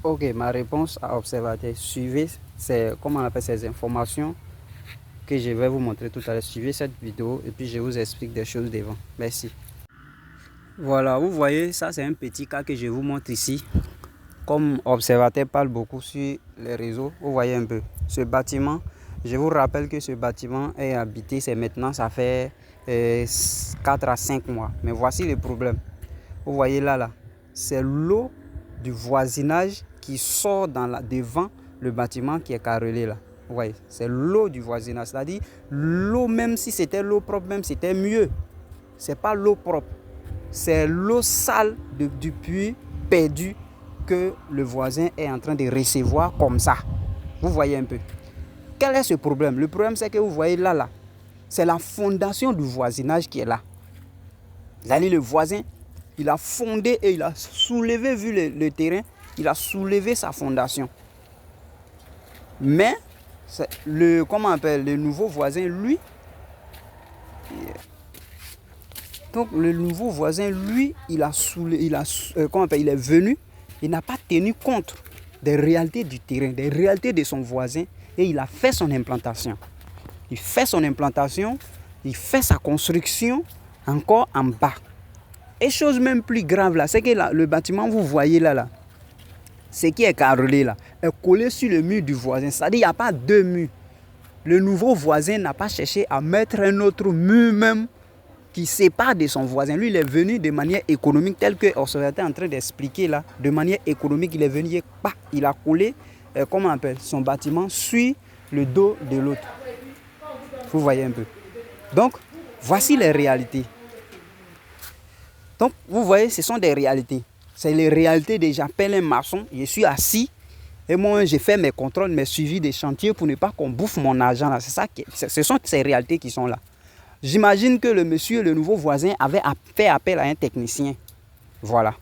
Ok, ma réponse à observateur, suivez comment on appelle ces informations que je vais vous montrer tout à l'heure. Suivez cette vidéo et puis je vous explique des choses devant. Merci. Voilà, vous voyez, ça c'est un petit cas que je vous montre ici. Comme observateur parle beaucoup sur les réseaux, vous voyez un peu. Ce bâtiment, je vous rappelle que ce bâtiment est habité, c'est maintenant, ça fait 4 à 5 mois. Mais voici le problème. Vous voyez là, c'est l'eau du voisinage qui sort devant le bâtiment qui est carrelé là. Vous voyez, c'est l'eau du voisinage. C'est-à-dire, l'eau, même si c'était l'eau propre, même c'était mieux. C'est pas l'eau propre. C'est l'eau sale du puits perdu que le voisin est en train de recevoir comme ça. Vous voyez un peu. Quel est ce problème? Le problème, c'est que vous voyez là, c'est la fondation du voisinage qui est là. C'est-à-dire le voisin, il a fondé et il a soulevé, vu le terrain, il a soulevé sa fondation. Mais, le nouveau voisin, lui, donc le nouveau voisin, lui, il est venu, il n'a pas tenu compte des réalités du terrain, des réalités de son voisin, et il a fait son implantation. Il fait son implantation, il fait sa construction encore en bas. Et chose même plus grave là, c'est que le bâtiment, vous voyez là, ce qui est carrelé là, est collé sur le mur du voisin. C'est-à-dire qu'il n'y a pas deux murs. Le nouveau voisin n'a pas cherché à mettre un autre mur même qui sépare de son voisin. Lui, il est venu de manière économique, tel que l'observateur est en train d'expliquer là, de manière économique, il est venu, il a collé, comment on appelle, son bâtiment sur le dos de l'autre. Vous voyez un peu. Donc, voici les réalités. Donc, vous voyez, ce sont des réalités. C'est les réalités de j'appelle un maçon, je suis assis, et moi, j'ai fait mes contrôles, mes suivis des chantiers pour ne pas qu'on bouffe mon argent là. Ce sont ces réalités qui sont là. J'imagine que le monsieur, le nouveau voisin, avait fait appel à un technicien. Voilà.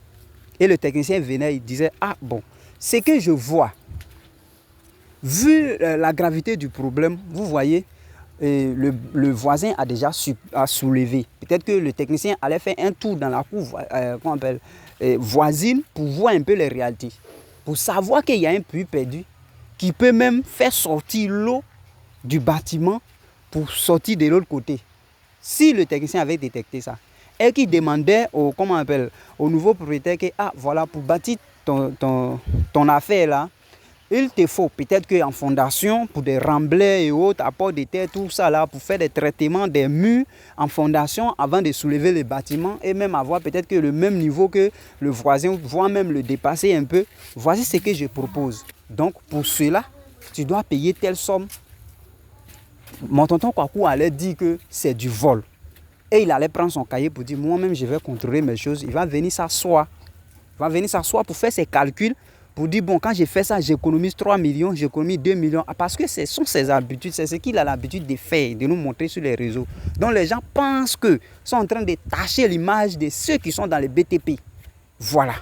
Et le technicien venait, il disait, ah bon, ce que je vois, vu la gravité du problème, vous voyez, le voisin a déjà soulevé. Peut-être que le technicien allait faire un tour dans la cour voisine pour voir un peu les réalités. Pour savoir qu'il y a un puits perdu qui peut même faire sortir l'eau du bâtiment pour sortir de l'autre côté. Si le technicien avait détecté ça et qu'il demandait au nouveau propriétaire que, ah voilà, pour bâtir ton affaire là, il te faut peut-être qu'en fondation, pour des remblais et autres, apports de terre, tout ça là, pour faire des traitements des murs en fondation avant de soulever le bâtiment et même avoir peut-être que le même niveau que le voisin, voire même le dépasser un peu. Voici ce que je propose. Donc pour cela, tu dois payer telle somme. Mon tonton Kwaku allait dire que c'est du vol. Et il allait prendre son cahier pour dire, moi-même je vais contrôler mes choses. Il va venir s'asseoir. Il va venir s'asseoir pour faire ses calculs. Pour dire, bon, quand j'ai fait ça, j'économise 3 millions, j'économise 2 millions. Parce que ce sont ses habitudes, c'est ce qu'il a l'habitude de faire, de nous montrer sur les réseaux. Donc les gens pensent que sont en train de tâcher l'image de ceux qui sont dans les BTP. Voilà.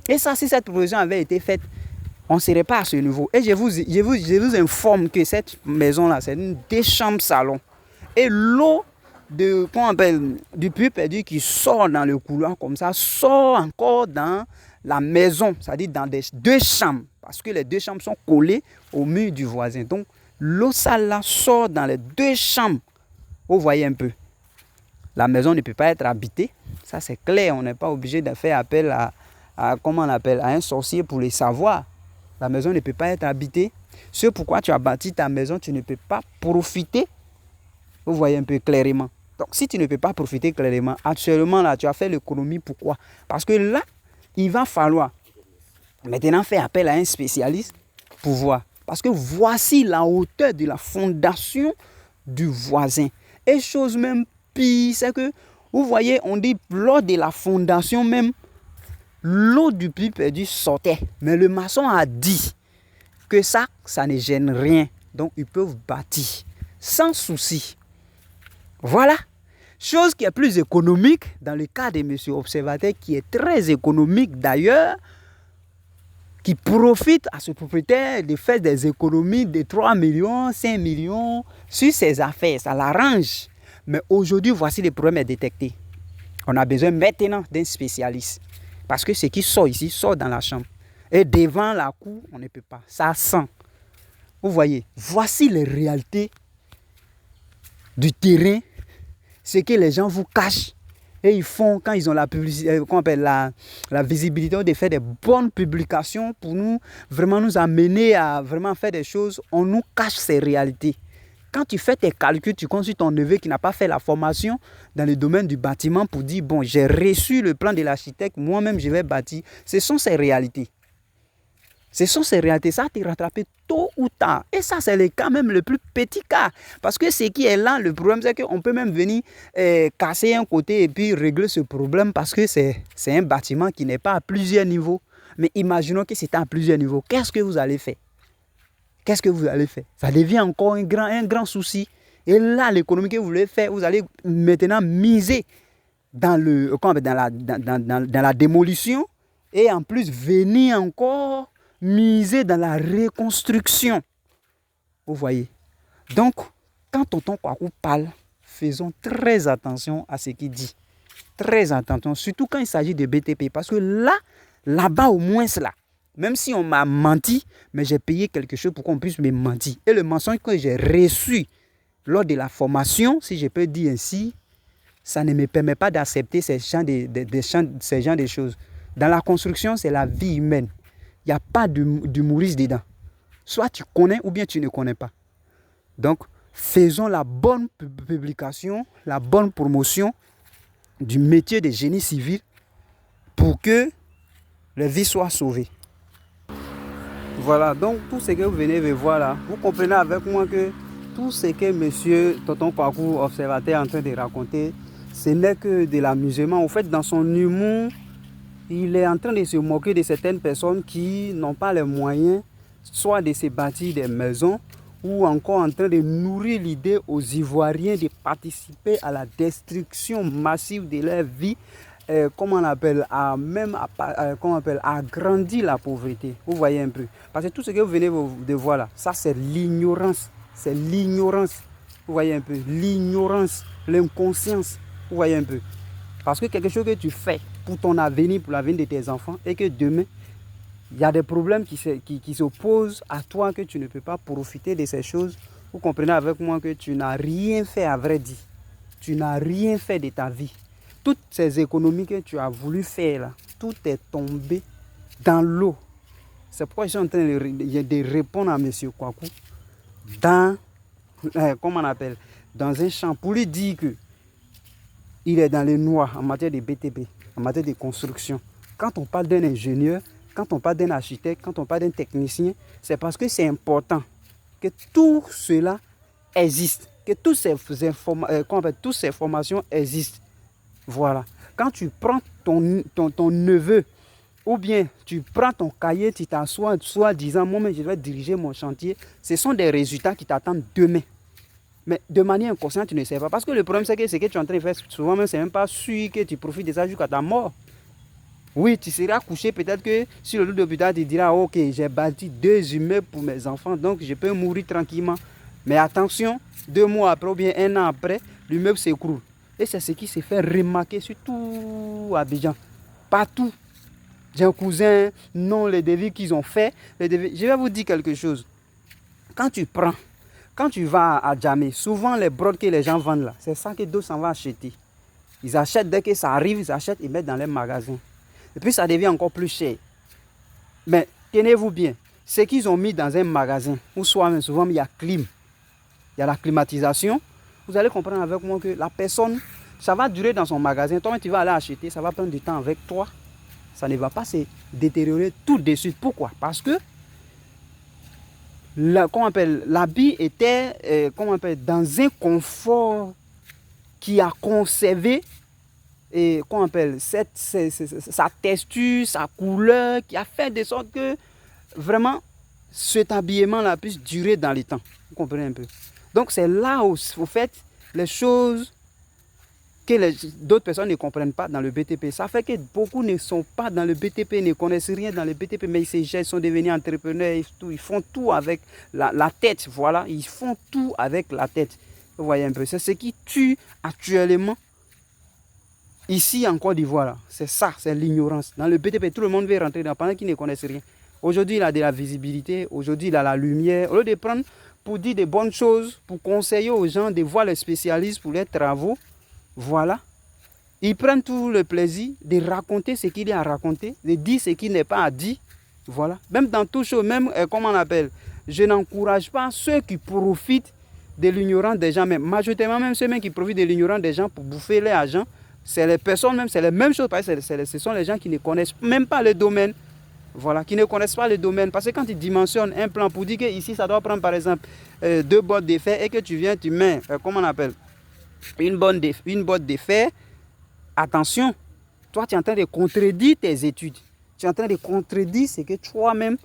Et ça, si cette provision avait été faite, on ne serait pas à ce niveau. Et je vous informe que cette maison-là, c'est une 2 chambres salon. Et l'eau du puits perdu qui sort dans le couloir comme ça, sort encore dans la maison, c'est-à-dire dans 2 chambres. Parce que les 2 chambres sont collées au mur du voisin. Donc, l'eau sale là sort dans les 2 chambres. Vous voyez un peu. La maison ne peut pas être habitée. Ça, c'est clair. On n'est pas obligé de faire appel à un sorcier pour le savoir. La maison ne peut pas être habitée. C'est pourquoi tu as bâti ta maison, tu ne peux pas profiter. Vous voyez un peu clairement. Donc, si tu ne peux pas profiter clairement, actuellement, là, tu as fait l'économie. Pourquoi? Parce que là, il va falloir maintenant faire appel à un spécialiste pour voir. Parce que voici la hauteur de la fondation du voisin. Et chose même pire, c'est que, vous voyez, on dit, lors de la fondation même, l'eau du puits perdu sortait. Mais le maçon a dit que ça ne gêne rien. Donc, ils peuvent bâtir sans souci. Voilà. Chose qui est plus économique dans le cas de monsieur observateur, qui est très économique d'ailleurs, qui profite à ce propriétaire de faire des économies de 3 millions, 5 millions sur ses affaires. Ça l'arrange. Mais aujourd'hui, voici le problème est détecté. On a besoin maintenant d'un spécialiste. Parce que ce qui sort ici, sort dans la chambre. Et devant la cour, on ne peut pas. Ça sent. Vous voyez, voici les réalités du terrain, ce que les gens vous cachent. Et ils font, quand ils ont la publicité, qu'on appelle la visibilité, de faire des bonnes publications pour nous, vraiment nous amener à vraiment faire des choses, on nous cache ces réalités. Quand tu fais tes calculs, tu consultes ton neveu qui n'a pas fait la formation dans le domaine du bâtiment pour dire, bon, j'ai reçu le plan de l'architecte, moi-même je vais bâtir. Ce sont ces réalités. Ce sont ces réalités, ça te rattraper tôt ou tard. Et ça, c'est le cas même le plus petit cas. Parce que ce qui est là, le problème, c'est qu'on peut même venir casser un côté et puis régler ce problème parce que c'est un bâtiment qui n'est pas à plusieurs niveaux. Mais imaginons que c'est à plusieurs niveaux. Qu'est-ce que vous allez faire? Qu'est-ce que vous allez faire? Ça devient encore un grand souci. Et là, l'économie que vous voulez faire, vous allez maintenant miser dans la démolition et en plus venir encore miser dans la reconstruction. Vous voyez? Donc, quand tonton Kwaku parle, faisons très attention à ce qu'il dit. Très attention, surtout quand il s'agit de BTP. Parce que là-bas au moins, là, même si on m'a menti, mais j'ai payé quelque chose pour qu'on puisse me mentir. Et le mensonge que j'ai reçu lors de la formation, si je peux dire ainsi, ça ne me permet pas d'accepter ces genres de choses. Dans la construction, c'est la vie humaine. Il n'y a pas d'humoriste dedans. Soit tu connais ou bien tu ne connais pas. Donc, faisons la bonne publication, la bonne promotion du métier de génie civil pour que les vies soient sauvées. Voilà, donc tout ce que vous venez de voir là, vous comprenez avec moi que tout ce que monsieur Tonton Kwaku, observateur, est en train de raconter, ce n'est que de l'amusement. En fait, dans son humour, il est en train de se moquer de certaines personnes qui n'ont pas les moyens, soit de se bâtir des maisons, ou encore en train de nourrir l'idée aux Ivoiriens de participer à la destruction massive de leur vie, comment on appelle, agrandir la pauvreté. Vous voyez un peu. Parce que tout ce que vous venez de voir là, ça c'est l'ignorance. C'est l'ignorance. Vous voyez un peu. L'ignorance, l'inconscience. Vous voyez un peu. Parce que quelque chose que tu fais pour ton avenir, pour l'avenir de tes enfants, et que demain, il y a des problèmes qui s'opposent à toi, que tu ne peux pas profiter de ces choses. Vous comprenez avec moi que tu n'as rien fait à vrai dire. Tu n'as rien fait de ta vie. Toutes ces économies que tu as voulu faire là, tout est tombé dans l'eau. C'est pourquoi je suis en train de répondre à M. Kwaku dans, comment on appelle, dans un champ pour lui dire que il est dans les noix en matière de BTP, en matière de construction. Quand on parle d'un ingénieur, quand on parle d'un architecte, quand on parle d'un technicien, c'est parce que c'est important que tout cela existe, que toutes ces formations existent. Voilà. Quand tu prends ton neveu, ou bien tu prends ton cahier, tu t'assois, soit disant, moi, je vais diriger mon chantier, ce sont des résultats qui t'attendent demain. Mais de manière inconsciente, tu ne sais pas. Parce que le problème, c'est que ce que tu es en train de faire, souvent même, c'est même pas sûr que tu profites de ça jusqu'à ta mort. Oui, tu seras couché, peut-être que sur le lit d'hôpital, tu diras, ok, j'ai bâti 2 immeubles pour mes enfants, donc je peux mourir tranquillement. Mais attention, 2 mois après ou bien 1 an après, l'immeuble s'écroule. Et c'est ce qui se fait remarquer sur tout Abidjan. Partout. J'ai un cousin, non, les devis qu'ils ont fait. Je vais vous dire quelque chose. Quand tu vas à Djamé, souvent les brodes que les gens vendent là, c'est ça que d'autres s'en vont acheter. Ils achètent, dès que ça arrive, ils achètent, ils mettent dans les magasins. Et puis ça devient encore plus cher. Mais tenez-vous bien, ce qu'ils ont mis dans un magasin, ou soit même souvent il y a clim, il y a la climatisation, vous allez comprendre avec moi que la personne, ça va durer dans son magasin. Toi, tu vas aller acheter, ça va prendre du temps avec toi. Ça ne va pas se détériorer tout de suite. Pourquoi? Parce que l'habit était dans un confort qui a conservé sa texture, sa couleur, qui a fait de sorte que vraiment cet habillement-là puisse durer dans le temps. Vous comprenez un peu? Donc c'est là où vous faites les choses que d'autres personnes ne comprennent pas dans le BTP. Ça fait que beaucoup ne sont pas dans le BTP, ne connaissent rien dans le BTP, mais ils sont devenus entrepreneurs, ils font tout avec la tête. Voilà, ils font tout avec la tête. Vous voyez un peu, c'est ce qui tue actuellement ici en Côte d'Ivoire. C'est ça, c'est l'ignorance. Dans le BTP, tout le monde veut rentrer dedans pendant qu'ils ne connaissent rien. Aujourd'hui, il a de la visibilité. Aujourd'hui, il a la lumière. Au lieu de prendre pour dire des bonnes choses, pour conseiller aux gens, de voir les spécialistes pour les travaux, voilà. Ils prennent tout le plaisir de raconter ce qu'il y a à raconter, de dire ce qui n'est pas à dire. Voilà. Même dans tout chose, même, comment on appelle, je n'encourage pas ceux qui profitent de l'ignorance des gens, même majoritairement même ceux même qui profitent de l'ignorance des gens pour bouffer les agents. C'est les personnes même, c'est les mêmes choses, parce que ce sont les gens qui ne connaissent même pas le domaine. Voilà, qui ne connaissent pas le domaine. Parce que quand tu dimensionnes un plan pour dire que ici ça doit prendre par exemple 2 bottes de fer et que tu viens, tu mets, comment on appelle, une botte de fer, attention, toi tu es en train de contredire tes études. Tu es en train de contredire ce que toi-même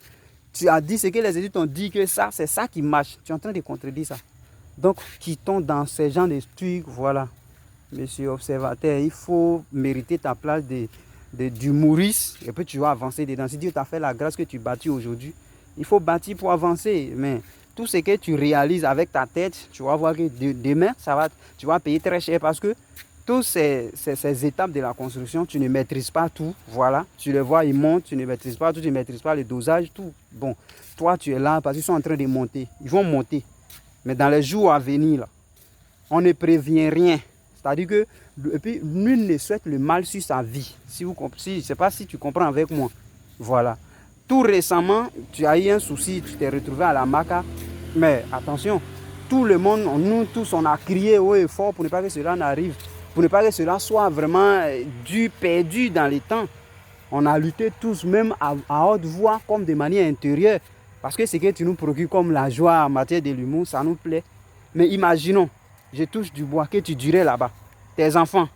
tu as dit, ce que les études ont dit que ça, c'est ça qui marche. Tu es en train de contredire ça. Donc, quittons dans ces genres de trucs, voilà. Monsieur observateur, il faut mériter ta place d'humoriste et puis tu vas avancer dedans. Si Dieu t'a fait la grâce que tu bâtis aujourd'hui, il faut bâtir pour avancer. Mais tout ce que tu réalises avec ta tête, tu vas voir que demain, tu vas payer très cher parce que toutes ces étapes de la construction, tu ne maîtrises pas tout. Voilà, tu les vois, ils montent, tu ne maîtrises pas tout, tu ne maîtrises pas le dosage, tout. Bon, toi, tu es là parce qu'ils sont en train de monter. Ils vont monter. Mais dans les jours à venir, là, on ne prévient rien. C'est-à-dire que et puis, nul ne souhaite le mal sur sa vie. Je ne sais pas si tu comprends avec moi. Voilà. Tout récemment, tu as eu un souci, tu t'es retrouvé à la Maca. Mais attention, tout le monde, nous tous, on a crié haut et fort pour ne pas que cela n'arrive. Pour ne pas que cela soit vraiment perdu dans les temps. On a lutté tous, même à haute voix, comme de manière intérieure. Parce que ce que tu nous procures comme la joie en matière de l'humour, ça nous plaît. Mais imaginons, je touche du bois, que tu durais là-bas. Tes enfants.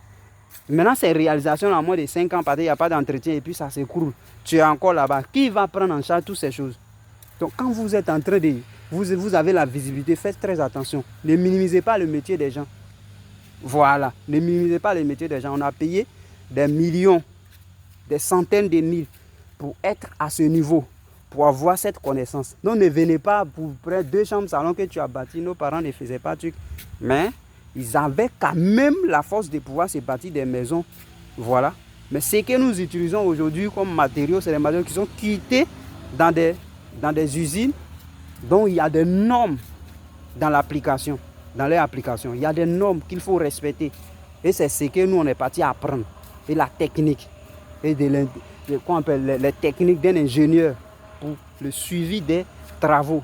Maintenant, ces réalisations à moins de 5 ans, parce qu'il n'y a pas d'entretien et puis ça s'écroule. Tu es encore là-bas. Qui va prendre en charge toutes ces choses? Donc, quand vous êtes en train de... Vous avez la visibilité, faites très attention. Ne minimisez pas le métier des gens. Voilà. Ne minimisez pas le métier des gens. On a payé des millions, des centaines de mille pour être à ce niveau, pour avoir cette connaissance. Donc, ne venez pas pour près 2 chambres salon que tu as bâti. Nos parents ne faisaient pas de trucs. Mais... ils avaient quand même la force de pouvoir se bâtir des maisons. Voilà. Mais ce que nous utilisons aujourd'hui comme matériaux, c'est les matériaux qui sont quittés dans des usines dont il y a des normes dans l'application, dans leur application. Il y a des normes qu'il faut respecter. Et c'est ce que nous, on est parti apprendre. Et la technique. Et les techniques d'un ingénieur pour le suivi des travaux.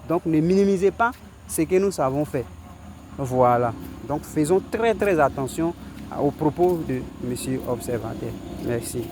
Donc, ne minimisez pas ce que nous savons faire. Voilà. Donc faisons très attention aux propos de Monsieur Observateur. Merci.